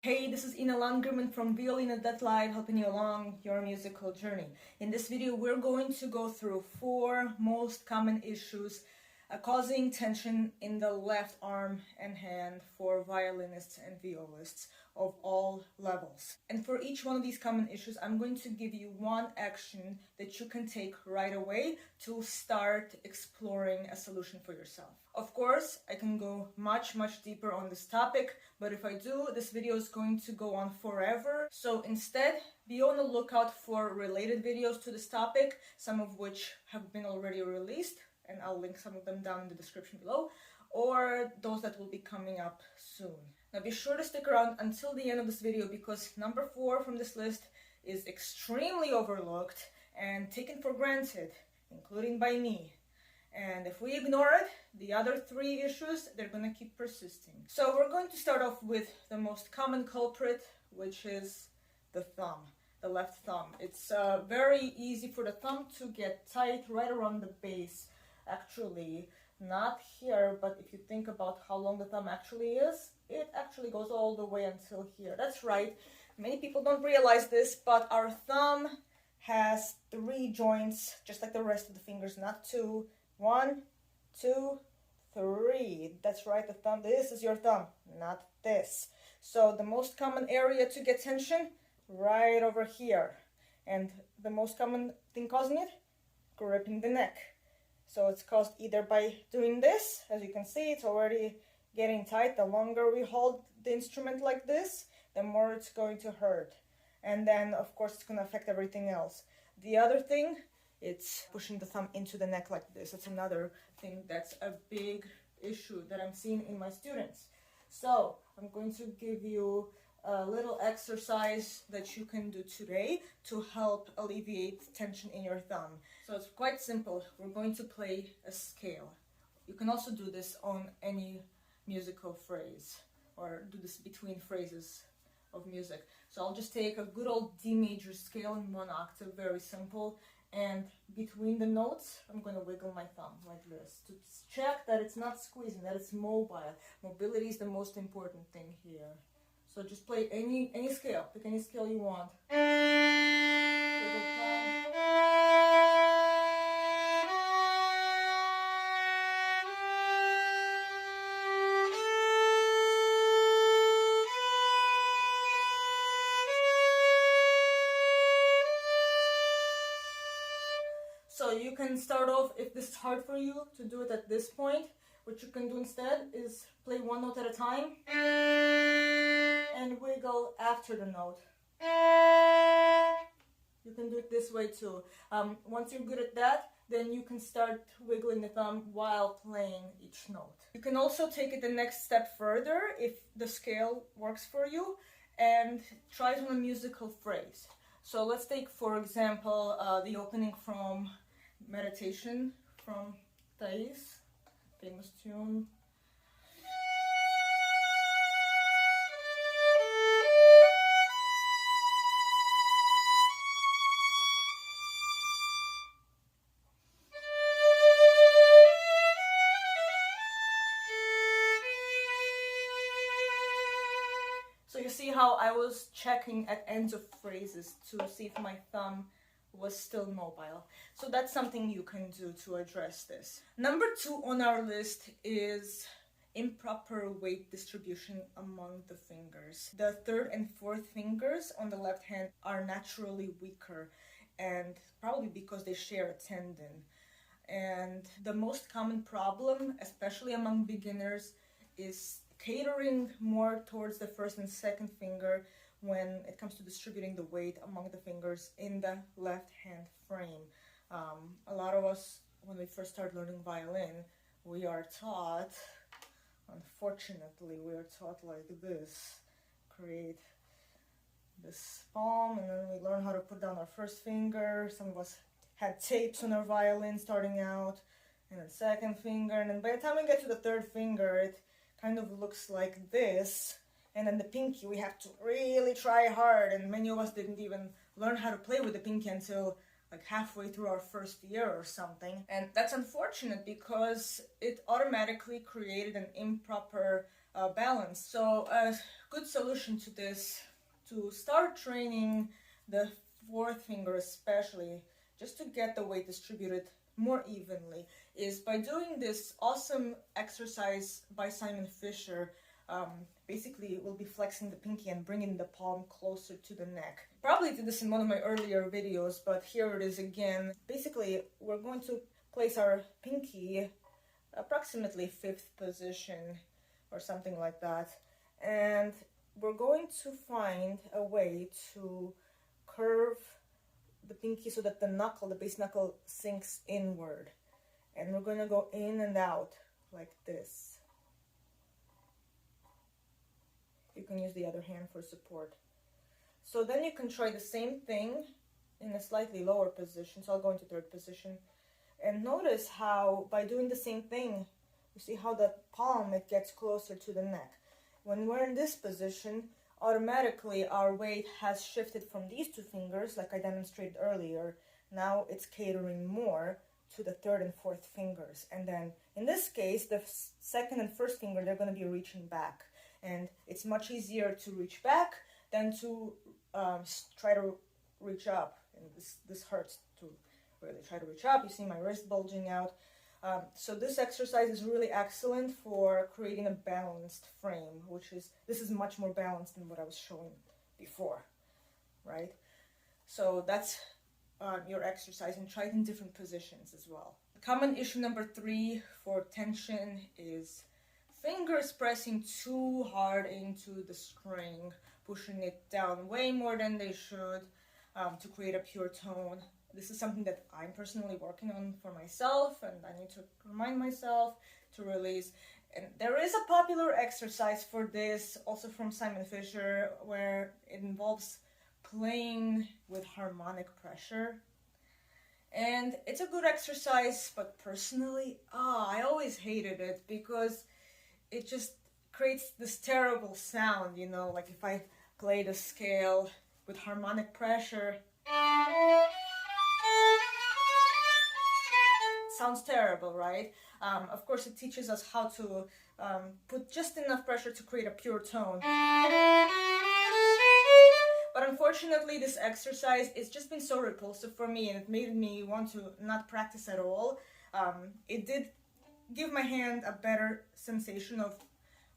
Hey, this is Langerman from Violinist Live, helping you along your musical journey. In this video, we're going to go through 4 most common issues causing tension in the left arm and hand for violinists and violists of all levels. And for each one of these common issues, I'm going to give you one action that you can take right away to start exploring a solution for yourself. Of course, I can go much deeper on this topic, but if I do, this video is going to go on forever. So instead, be on the lookout for related videos to this topic, some of which have been already released, and I'll link some of them down in the description below, or those that will be coming up soon. Now be sure to stick around until the end of this video because number 4 from this list is extremely overlooked and taken for granted, including by me. And if we ignore it, the other 3 issues, they're going to keep persisting. So we're going to start off with the most common culprit, which is the thumb, the left thumb. It's very easy for the thumb to get tight right around the base. Actually, not here, but if you think about how long the thumb actually is, it actually goes all the way until here. That's right. Many people don't realize this, but our thumb has 3 joints, just like the rest of the fingers, not 2. 1, 2, 3. That's right, the thumb. This is your thumb, not this. So the most common area to get tension, right over here. And the most common thing causing it, gripping the neck. So it's caused either by doing this, as you can see, it's already getting tight. The longer we hold the instrument like this, the more it's going to hurt. And then, of course, it's going to affect everything else. The other thing, it's pushing the thumb into the neck like this. That's another thing that's a big issue that I'm seeing in my students. So I'm going to give you a little exercise that you can do today to help alleviate tension in your thumb. So it's quite simple. We're going to play a scale. You can also do this on any musical phrase or do this between phrases of music. So I'll just take a good old D major scale in 1 octave, very simple, and between the notes I'm going to wiggle my thumb like this to check that it's not squeezing, that it's mobile. Mobility is the most important thing here. So just play any scale, pick any scale you want. Wiggle thumb. So you can start off, if this is hard for you to do it at this point, what you can do instead is play 1 note at a time and wiggle after the note. You can do it this way too. Once you're good at that, then you can start wiggling the thumb while playing each note. You can also take it the next step further if the scale works for you and try it on a musical phrase. So let's take, for example, the opening from Meditation from Thais, famous tune. So you see how I was checking at ends of phrases to see if my thumb was still mobile. So that's something you can do to address this. Number 2 on our list is improper weight distribution among the fingers. The 3rd and 4th fingers on the left hand are naturally weaker, and probably because they share a tendon. And the most common problem, especially among beginners, is catering more towards the 1st and 2nd finger when it comes to distributing the weight among the fingers in the left hand frame. A lot of us, when we first start learning violin, we are taught, unfortunately, we are taught like this. Create this palm, and then we learn how to put down our 1st finger. Some of us had tapes on our violin starting out, and then 2nd finger, and then by the time we get to the 3rd finger, it kind of looks like this. And then the pinky, we have to really try hard, and many of us didn't even learn how to play with the pinky until like halfway through our 1st year or something. And that's unfortunate because it automatically created an improper balance. So a good solution to this, to start training the fourth finger especially, just to get the weight distributed more evenly, is by doing this awesome exercise by Simon Fischer. Basically, we'll be flexing the pinky and bringing the palm closer to the neck. Probably did this in one of my earlier videos, but here it is again. Basically, we're going to place our pinky approximately fifth position or something like that, and we're going to find a way to curve the pinky so that the knuckle, the base knuckle, sinks inward, and we're going to go in and out like this. You can use the other hand for support. So then you can try the same thing in a slightly lower position. So I'll go into third position, and notice how by doing the same thing, you see how the palm, it gets closer to the neck. When we're in this position, automatically our weight has shifted from these two fingers, like I demonstrated earlier. Now it's catering more to the third and fourth fingers. And then in this case, the second and first finger, they're going to be reaching back. And it's much easier to reach back than to try to reach up. And this hurts to really try to reach up. You see my wrist bulging out. So this exercise is really excellent for creating a balanced frame, this is much more balanced than what I was showing before, right? So that's your exercise, and try it in different positions as well. Common issue number 3 for tension is fingers pressing too hard into the string, pushing it down way more than they should to create a pure tone. This is something that I'm personally working on for myself, and I need to remind myself to release. And there is a popular exercise for this, also from Simon Fischer, where it involves playing with harmonic pressure. And it's a good exercise, but personally, I always hated it because it just creates this terrible sound, you know, like if I play the scale with harmonic pressure, it sounds terrible, right? Of course, it teaches us how to put just enough pressure to create a pure tone. But unfortunately, this exercise, it's just been so repulsive for me, and it made me want to not practice at all. It did give my hand a better sensation of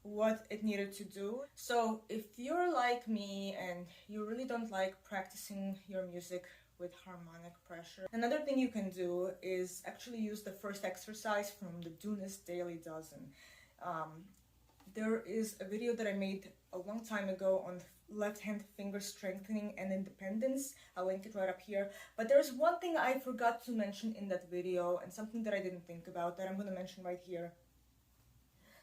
what it needed to do. So if you're like me and you really don't like practicing your music with harmonic pressure, another thing you can do is actually use the first exercise from the Dounis Daily Dozen. There is a video that I made a long time ago on left hand finger strengthening and independence. I'll link it right up here. But there's one thing I forgot to mention in that video, and something that I didn't think about that I'm going to mention right here.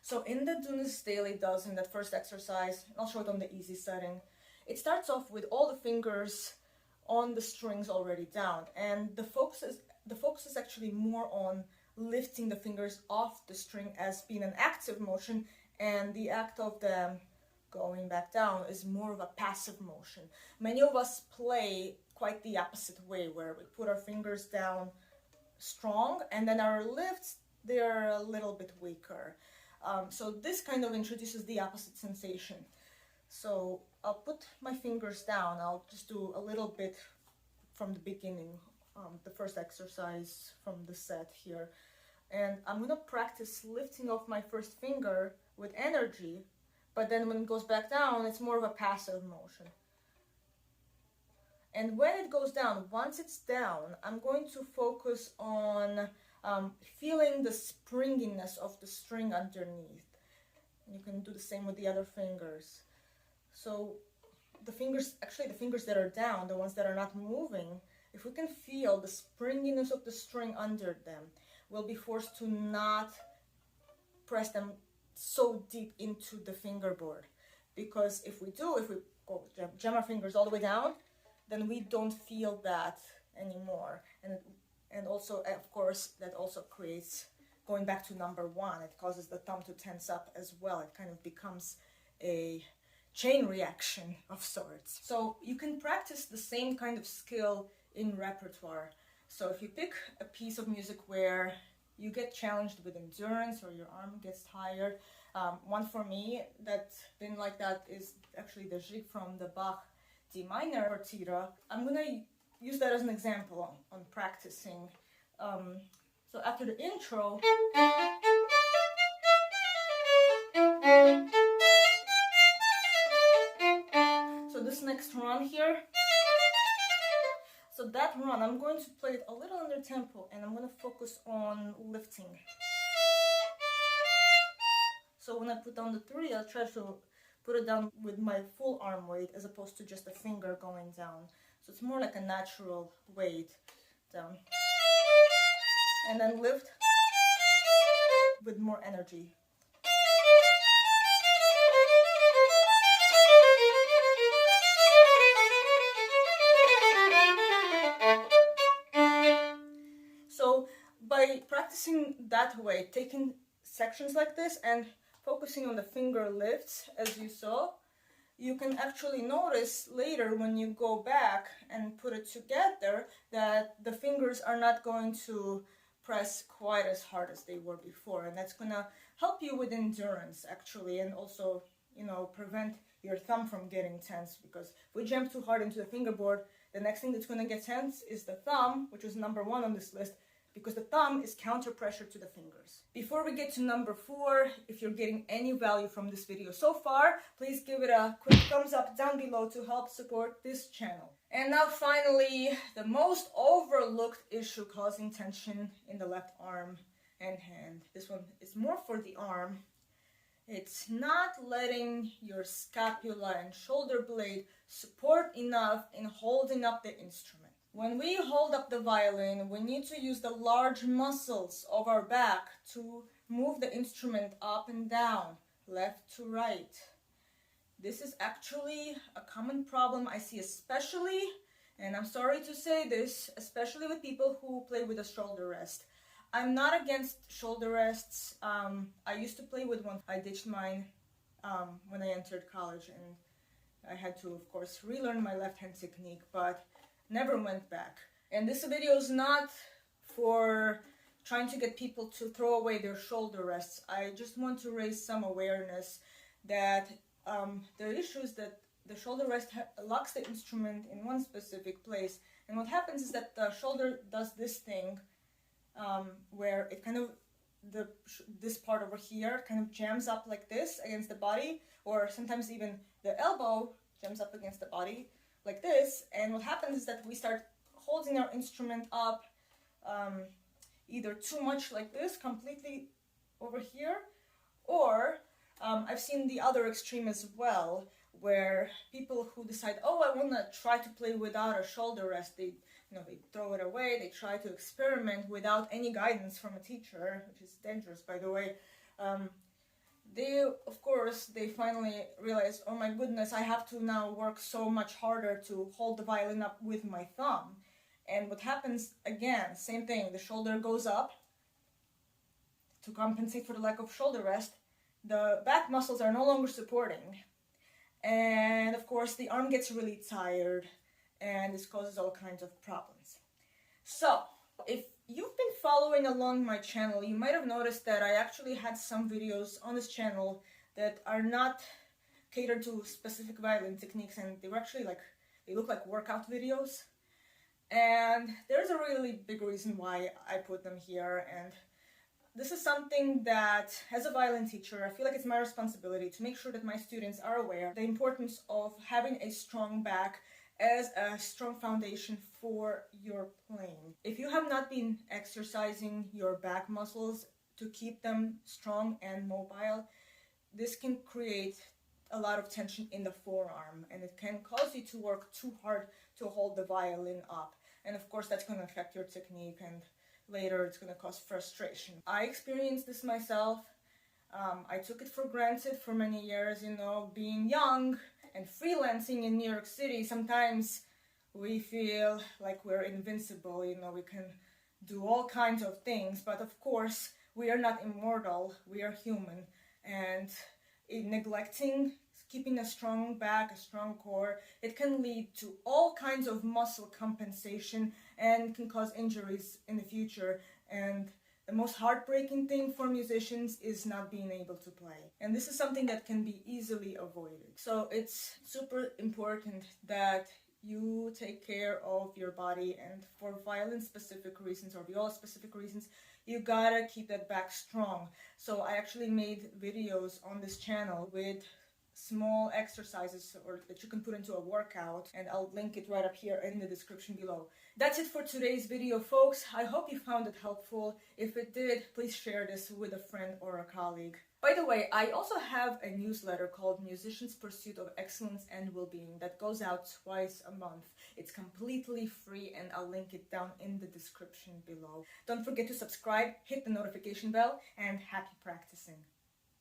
So in the Dounis Daily Dozen, that first exercise, I'll show it on the easy setting. It starts off with all the fingers on the strings already down, and the focus is actually more on lifting the fingers off the string as being an active motion, and the act of them going back down is more of a passive motion. Many of us play quite the opposite way, where we put our fingers down strong and then our lifts, they're a little bit weaker. So this kind of introduces the opposite sensation. So I'll put my fingers down. I'll just do a little bit from the beginning, the first exercise from the set here. And I'm going to practice lifting off my first finger with energy, but then when it goes back down, it's more of a passive motion. And when it goes down, once it's down, I'm going to focus on feeling the springiness of the string underneath. And you can do the same with the other fingers. So the fingers that are down, the ones that are not moving, if we can feel the springiness of the string under them, we'll be forced to not press them so deep into the fingerboard. Because if we go jam our fingers all the way down, then we don't feel that anymore. And also, of course, that also creates, going back to number 1, it causes the thumb to tense up as well. It kind of becomes a chain reaction of sorts. So you can practice the same kind of skill in repertoire. So if you pick a piece of music where you get challenged with endurance or your arm gets tired, One for me that's been like that is actually the Gigue from the Bach D minor partita. I'm gonna use that as an example on practicing. So after the intro, so this next run here, so that run, I'm going to play it a little under tempo and I'm going to focus on lifting. So when I put down the 3, I'll try to put it down with my full arm weight as opposed to just a finger going down. So it's more like a natural weight down. And then lift with more energy. So by practicing that way, taking sections like this and focusing on the finger lifts, as you saw, you can actually notice later when you go back and put it together that the fingers are not going to press quite as hard as they were before, and that's going to help you with endurance actually, and also, you know, prevent your thumb from getting tense, because if we jump too hard into the fingerboard, the next thing that's going to get tense is the thumb, which is number 1 on this list, because the thumb is counter pressure to the fingers. Before we get to number 4, if you're getting any value from this video so far, please give it a quick thumbs up down below to help support this channel. And now finally, the most overlooked issue causing tension in the left arm and hand. This one is more for the arm. It's not letting your scapula and shoulder blade support enough in holding up the instrument. When we hold up the violin, we need to use the large muscles of our back to move the instrument up and down, left to right. This is actually a common problem I see, especially, and I'm sorry to say this, especially with people who play with a shoulder rest. I'm not against shoulder rests. I used to play with one. I ditched mine when I entered college, and I had to, of course, relearn my left hand technique, but never went back. And this video is not for trying to get people to throw away their shoulder rests. I just want to raise some awareness that the issue is that the shoulder rest locks the instrument in one specific place, and what happens is that the shoulder does this thing where it kind of, this part over here kind of jams up like this against the body, or sometimes even the elbow jams up against the body like this, and what happens is that we start holding our instrument up either too much like this, completely over here, or I've seen the other extreme as well, where people who decide, oh, I want to try to play without a shoulder rest, they throw it away, they try to experiment without any guidance from a teacher, which is dangerous, by the way. They finally realize, oh my goodness, I have to now work so much harder to hold the violin up with my thumb. And what happens, again, same thing, the shoulder goes up to compensate for the lack of shoulder rest. The back muscles are no longer supporting. And of course, the arm gets really tired, and this causes all kinds of problems. So, if you've been following along my channel, you might have noticed that I actually had some videos on this channel that are not catered to specific violin techniques, and they were actually they look like workout videos. And there's a really big reason why I put them here, and this is something that, as a violin teacher, I feel like it's my responsibility to make sure that my students are aware of the importance of having a strong back as a strong foundation for your playing. If you have not been exercising your back muscles to keep them strong and mobile, this can create a lot of tension in the forearm, and it can cause you to work too hard to hold the violin up. And of course, that's going to affect your technique, and later it's going to cause frustration. I experienced this myself. I took it for granted for many years, being young and freelancing in New York City. Sometimes we feel like we're invincible, we can do all kinds of things, but of course we are not immortal, we are human, and in neglecting keeping a strong back, a strong core, it can lead to all kinds of muscle compensation and can cause injuries in the future. And The most heartbreaking thing for musicians is not being able to play. And this is something that can be easily avoided. So it's super important that you take care of your body, and for violin specific reasons or viola specific reasons, you gotta keep that back strong. So I actually made videos on this channel with small exercises or that you can put into a workout, and I'll link it right up here in the description below. That's it for today's video, folks. I hope you found it helpful. If it did, please share this with a friend or a colleague. By the way, I also have a newsletter called Musicians' Pursuit of Excellence and Wellbeing that goes out twice a month. It's completely free, and I'll link it down in the description below. Don't forget to subscribe, hit the notification bell, and happy practicing.